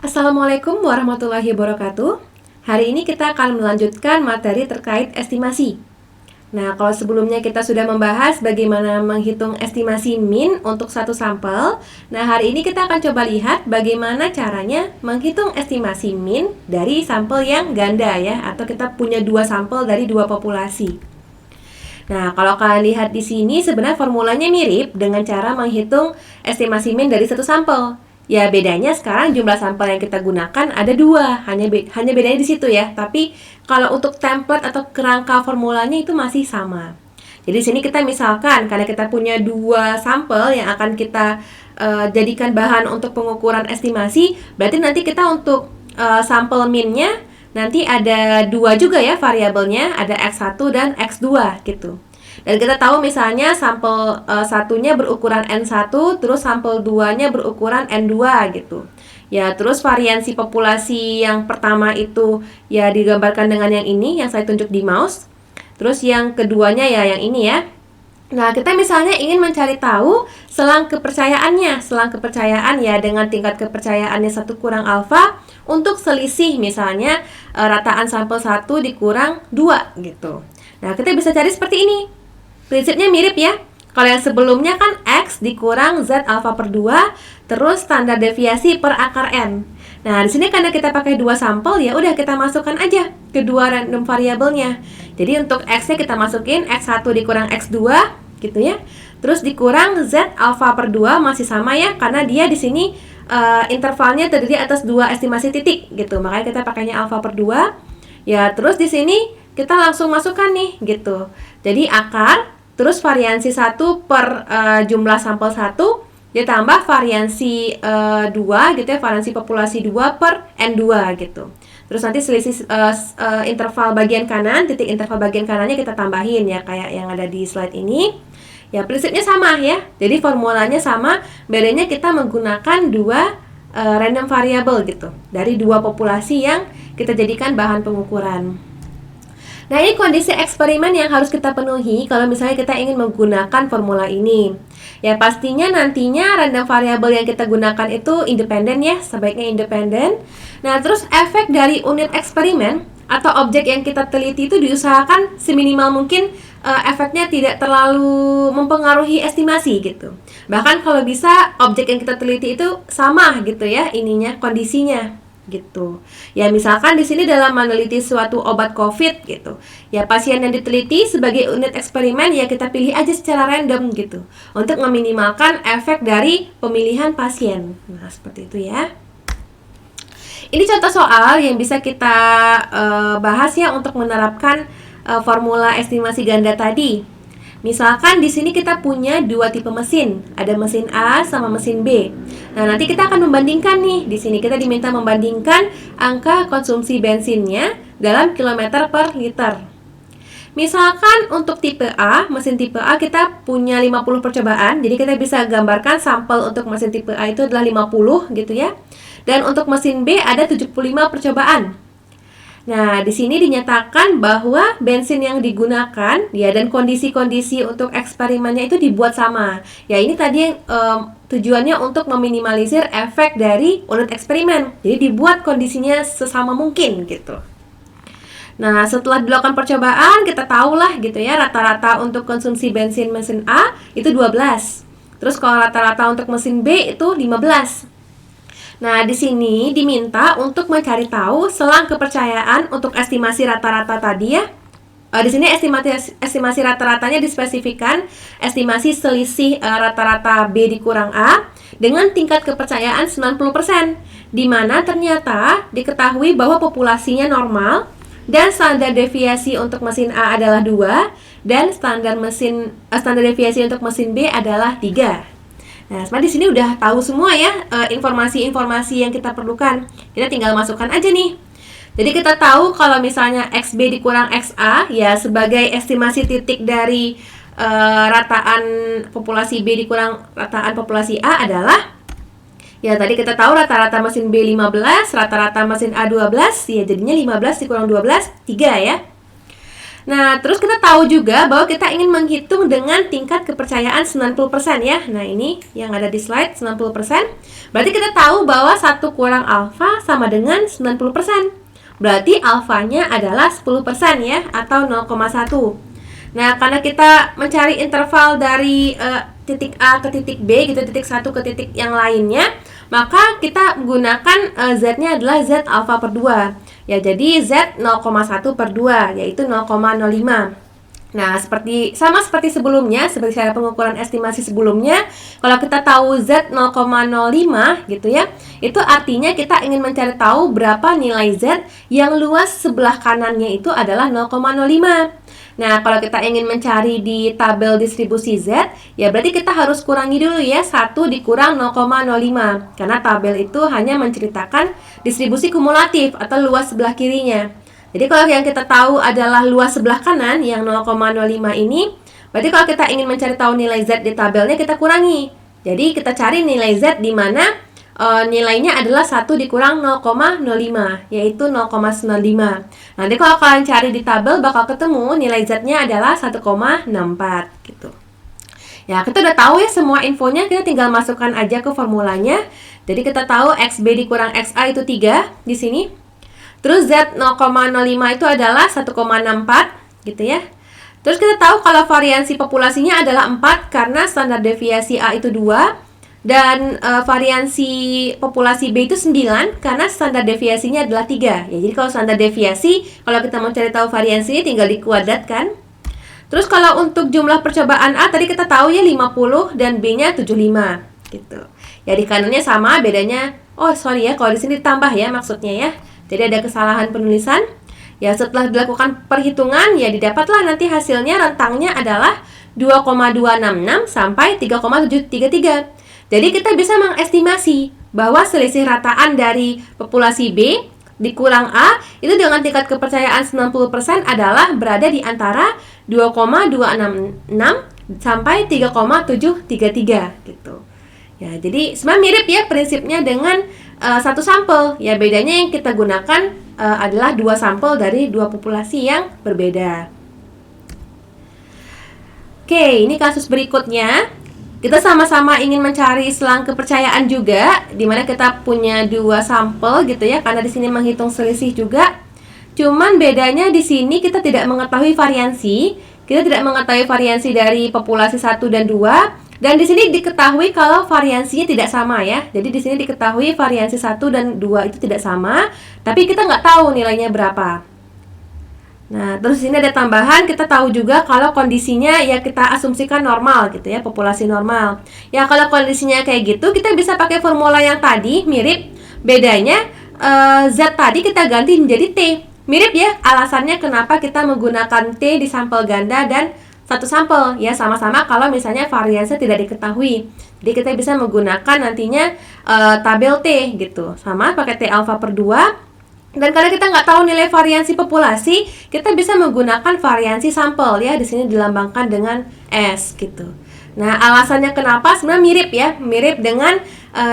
Assalamualaikum warahmatullahi wabarakatuh. Hari ini kita akan melanjutkan materi terkait estimasi. Nah, kalau sebelumnya kita sudah membahas bagaimana menghitung estimasi min untuk satu sampel, nah hari ini kita akan coba lihat bagaimana caranya menghitung estimasi min dari sampel yang ganda ya, atau kita punya dua sampel dari dua populasi. Nah, kalau kalian lihat di sini sebenarnya formulanya mirip dengan cara menghitung estimasi min dari satu sampel. Ya, bedanya sekarang jumlah sampel yang kita gunakan ada dua, hanya bedanya di situ ya. Tapi kalau untuk template atau kerangka formulanya itu masih sama. Jadi di sini kita misalkan karena kita punya dua sampel yang akan kita jadikan bahan untuk pengukuran estimasi, berarti nanti kita untuk sampel minnya nanti ada dua juga ya variabelnya, ada X1 dan X2 gitu. Dan kita tahu misalnya sampel satunya berukuran N1, terus sampel 2-nya berukuran N2 gitu. Ya, terus variansi populasi yang pertama itu ya digambarkan dengan yang ini, yang saya tunjuk di mouse. Terus yang keduanya ya yang ini ya. Nah, kita misalnya ingin mencari tahu selang kepercayaannya. Selang kepercayaan ya dengan tingkat kepercayaannya 1 kurang alfa untuk selisih misalnya rataan sampel 1 dikurang 2 gitu. Nah, kita bisa cari seperti ini. Prinsipnya mirip ya. Kalau yang sebelumnya kan X dikurang Z alfa per 2, terus standar deviasi per akar N. Nah, di sini karena kita pakai dua sampel, ya udah kita masukkan aja kedua random variabelnya. Jadi untuk X-nya kita masukin X1 dikurang X2 gitu ya. Terus dikurang Z alfa per 2 masih sama ya, karena dia di sini intervalnya terdiri atas dua estimasi titik gitu. Makanya kita pakainya alfa per 2. Ya, terus di sini kita langsung masukkan nih gitu. Jadi akar terus variansi 1 per jumlah sampel 1 ditambah variansi 2 gitu ya, variansi populasi 2 per N2 gitu. Terus nanti selisih interval bagian kanan, titik interval bagian kanannya kita tambahin ya kayak yang ada di slide ini. Ya, prinsipnya sama ya. Jadi formulanya sama, bedanya kita menggunakan dua random variable gitu dari dua populasi yang kita jadikan bahan pengukuran. Nah, ini kondisi eksperimen yang harus kita penuhi kalau misalnya kita ingin menggunakan formula ini. Ya, pastinya nantinya random variabel yang kita gunakan itu independen ya, sebaiknya independen. Nah, terus efek dari unit eksperimen atau objek yang kita teliti itu diusahakan seminimal mungkin efeknya tidak terlalu mempengaruhi estimasi gitu. Bahkan kalau bisa objek yang kita teliti itu sama gitu ya, ininya, kondisinya gitu. Ya, misalkan di sini dalam meneliti suatu obat COVID gitu. Ya, pasien yang diteliti sebagai unit eksperimen ya kita pilih aja secara random gitu untuk meminimalkan efek dari pemilihan pasien. Nah, seperti itu ya. Ini contoh soal yang bisa kita bahas ya untuk menerapkan formula estimasi ganda tadi. Misalkan di sini kita punya dua tipe mesin, ada mesin A sama mesin B. Nah, nanti kita akan membandingkan nih. Di sini kita diminta membandingkan angka konsumsi bensinnya dalam kilometer per liter. Misalkan untuk tipe A, mesin tipe A kita punya 50 percobaan. Jadi kita bisa gambarkan sampel untuk mesin tipe A itu adalah 50 gitu ya. Dan untuk mesin B ada 75 percobaan. Nah, di sini dinyatakan bahwa bensin yang digunakan ya dan kondisi-kondisi untuk eksperimennya itu dibuat sama. Ya, ini tadi tujuannya untuk meminimalisir efek dari unit eksperimen. Jadi dibuat kondisinya sesama mungkin gitu. Nah, setelah dilakukan percobaan, kita tahulah gitu ya, rata-rata untuk konsumsi bensin mesin A itu 12. Terus kalau rata-rata untuk mesin B itu 15. Nah, di sini diminta untuk mencari tahu selang kepercayaan untuk estimasi rata-rata tadi ya. Di sini estimasi rata-ratanya dispesifikan estimasi selisih rata-rata B dikurang A dengan tingkat kepercayaan 90%, di mana ternyata diketahui bahwa populasinya normal dan standar deviasi untuk mesin A adalah 2 dan standar deviasi untuk mesin B adalah 3. Nah, sebenarnya di sini udah tahu semua ya informasi-informasi yang kita perlukan. Kita tinggal masukkan aja nih. Jadi kita tahu kalau misalnya XB dikurang XA ya sebagai estimasi titik dari rataan populasi B dikurang rataan populasi A adalah ya tadi kita tahu rata-rata mesin B 15, rata-rata mesin A 12, ya jadinya 15 dikurang 12 3 ya. Nah, terus kita tahu juga bahwa kita ingin menghitung dengan tingkat kepercayaan 90% ya. Nah, ini yang ada di slide 90%. Berarti kita tahu bahwa 1 kurang alfa sama dengan 90%. Berarti alfanya adalah 10% ya, atau 0,1. Nah, karena kita mencari interval dari titik A ke titik B gitu, titik 1 ke titik yang lainnya, maka kita menggunakan Z-nya adalah Z alfa per 2. Ya, jadi Z 0,1 per 2, yaitu 0,05. Nah, sama seperti sebelumnya, seperti cara pengukuran estimasi sebelumnya, kalau kita tahu Z 0,05 gitu ya, itu artinya kita ingin mencari tahu berapa nilai Z yang luas sebelah kanannya itu adalah 0,05. Nah, kalau kita ingin mencari di tabel distribusi Z, ya berarti kita harus kurangi dulu ya, 1 dikurang 0,05. Karena tabel itu hanya menceritakan distribusi kumulatif atau luas sebelah kirinya. Jadi kalau yang kita tahu adalah luas sebelah kanan yang 0,05 ini, berarti kalau kita ingin mencari tahu nilai Z di tabelnya, kita kurangi. Jadi kita cari nilai Z di mana nilainya adalah 1 dikurang 0,05, yaitu 0,95. Nanti kalau kalian cari di tabel bakal ketemu nilai Z-nya adalah 1,64 gitu. Ya, kita udah tahu ya semua infonya, kita tinggal masukkan aja ke formulanya. Jadi kita tahu XB dikurang XA itu 3 di sini. Terus Z 0,05 itu adalah 1,64 gitu ya. Terus kita tahu kalau variansi populasinya adalah 4 karena standar deviasi A itu 2. Dan variansi populasi B itu 9 karena standar deviasinya adalah 3. Ya, jadi kalau standar deviasi, kalau kita mau cari tahu variansinya tinggal dikuadratkan. Terus kalau untuk jumlah percobaan A tadi kita tahu ya 50 dan B-nya 75 gitu. Ya, di kanannya sama, bedanya kalau di sini ditambah ya maksudnya ya. Jadi ada kesalahan penulisan. Ya, setelah dilakukan perhitungan ya didapatlah nanti hasilnya rentangnya adalah 2,266 sampai 3,733. Jadi kita bisa mengestimasi bahwa selisih rataan dari populasi B dikurang A itu dengan tingkat kepercayaan 90% adalah berada di antara 2,266 sampai 3,733 gitu. Ya, jadi sebenarnya mirip ya prinsipnya dengan satu sampel. Ya, bedanya yang kita gunakan adalah 2 sampel dari 2 populasi yang berbeda. Oke, ini kasus berikutnya. Kita sama-sama ingin mencari selang kepercayaan juga, di mana kita punya 2 sampel gitu ya, karena di sini menghitung selisih juga. Cuman bedanya di sini kita tidak mengetahui variansi. Kita tidak mengetahui variansi dari populasi 1 dan 2. Dan di sini diketahui kalau variansinya tidak sama ya. Jadi di sini diketahui variansi 1 dan 2 itu tidak sama, tapi kita nggak tahu nilainya berapa. Nah, terus ini ada tambahan, kita tahu juga kalau kondisinya ya kita asumsikan normal gitu ya, populasi normal. Ya, kalau kondisinya kayak gitu, kita bisa pakai formula yang tadi, mirip. Bedanya, Z tadi kita ganti menjadi T. Mirip ya, alasannya kenapa kita menggunakan T di sampel ganda dan satu sampel. Ya, sama-sama kalau misalnya variansinya tidak diketahui. Jadi kita bisa menggunakan nantinya tabel T gitu. Sama pakai T alfa per 2. Dan karena kita nggak tahu nilai variansi populasi, kita bisa menggunakan variansi sampel ya. Di sini dilambangkan dengan S gitu. Nah, alasannya kenapa sebenarnya mirip ya, mirip dengan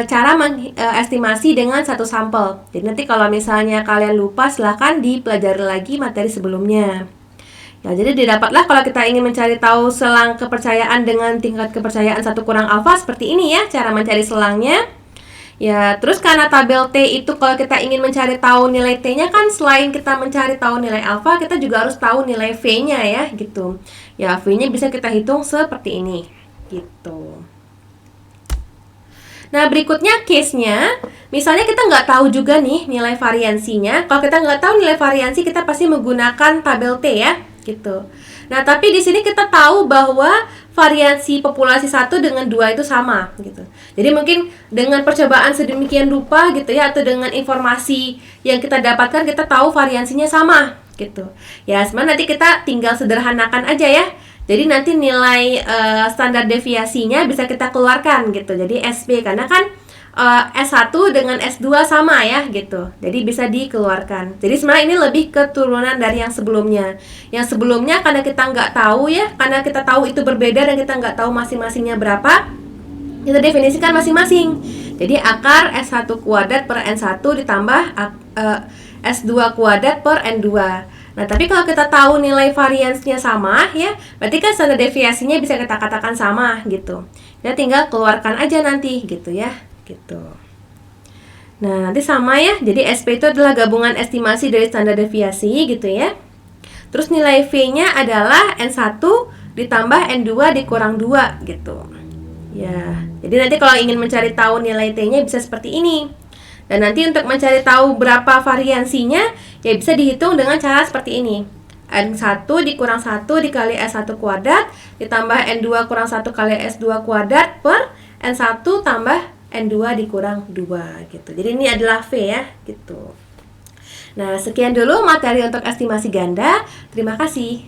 cara mengestimasi dengan satu sampel. Jadi nanti kalau misalnya kalian lupa, silahkan dipelajari lagi materi sebelumnya. Ya, jadi didapatlah kalau kita ingin mencari tahu selang kepercayaan dengan tingkat kepercayaan 1 kurang alfa seperti ini ya, cara mencari selangnya. Ya, terus karena tabel T itu kalau kita ingin mencari tahu nilai T-nya kan selain kita mencari tahu nilai alfa, kita juga harus tahu nilai V-nya ya, gitu. Ya, V-nya bisa kita hitung seperti ini, gitu. Nah, berikutnya case-nya, misalnya kita nggak tahu juga nih nilai variansinya. Kalau kita nggak tahu nilai variansi, kita pasti menggunakan tabel T ya, gitu. Nah, tapi di sini kita tahu bahwa variansi populasi 1 dengan 2 itu sama gitu. Jadi mungkin dengan percobaan sedemikian rupa gitu ya, atau dengan informasi yang kita dapatkan, kita tahu variansinya sama gitu. Ya, sebenarnya nanti kita tinggal sederhanakan aja ya. Jadi nanti nilai standar deviasinya bisa kita keluarkan gitu. Jadi SB karena kan S1 dengan S2 sama ya gitu. Jadi bisa dikeluarkan. Jadi sebenarnya ini lebih keturunan dari yang sebelumnya. Yang sebelumnya karena kita nggak tahu ya, karena kita tahu itu berbeda dan kita nggak tahu masing-masingnya berapa, kita definisikan masing-masing. Jadi akar S1 kuadrat per N1 ditambah S2 kuadrat per N2. Nah, tapi kalau kita tahu nilai variansnya sama ya, berarti kan standar deviasinya bisa kita katakan sama gitu. Kita tinggal keluarkan aja nanti gitu ya, gitu. Nah, nanti sama ya. Jadi SP itu adalah gabungan estimasi dari standar deviasi gitu ya. Terus nilai V-nya adalah N1 ditambah N2 dikurang 2 gitu. Ya, jadi nanti kalau ingin mencari tahu nilai T-nya bisa seperti ini. Dan nanti untuk mencari tahu berapa variansinya, ya bisa dihitung dengan cara seperti ini. N1 dikurang 1 dikali S1 kuadrat ditambah N2 kurang 1 kali S2 kuadrat per N1 tambah N2 dikurang 2 gitu. Jadi ini adalah V ya, gitu. Nah, sekian dulu materi untuk estimasi ganda. Terima kasih.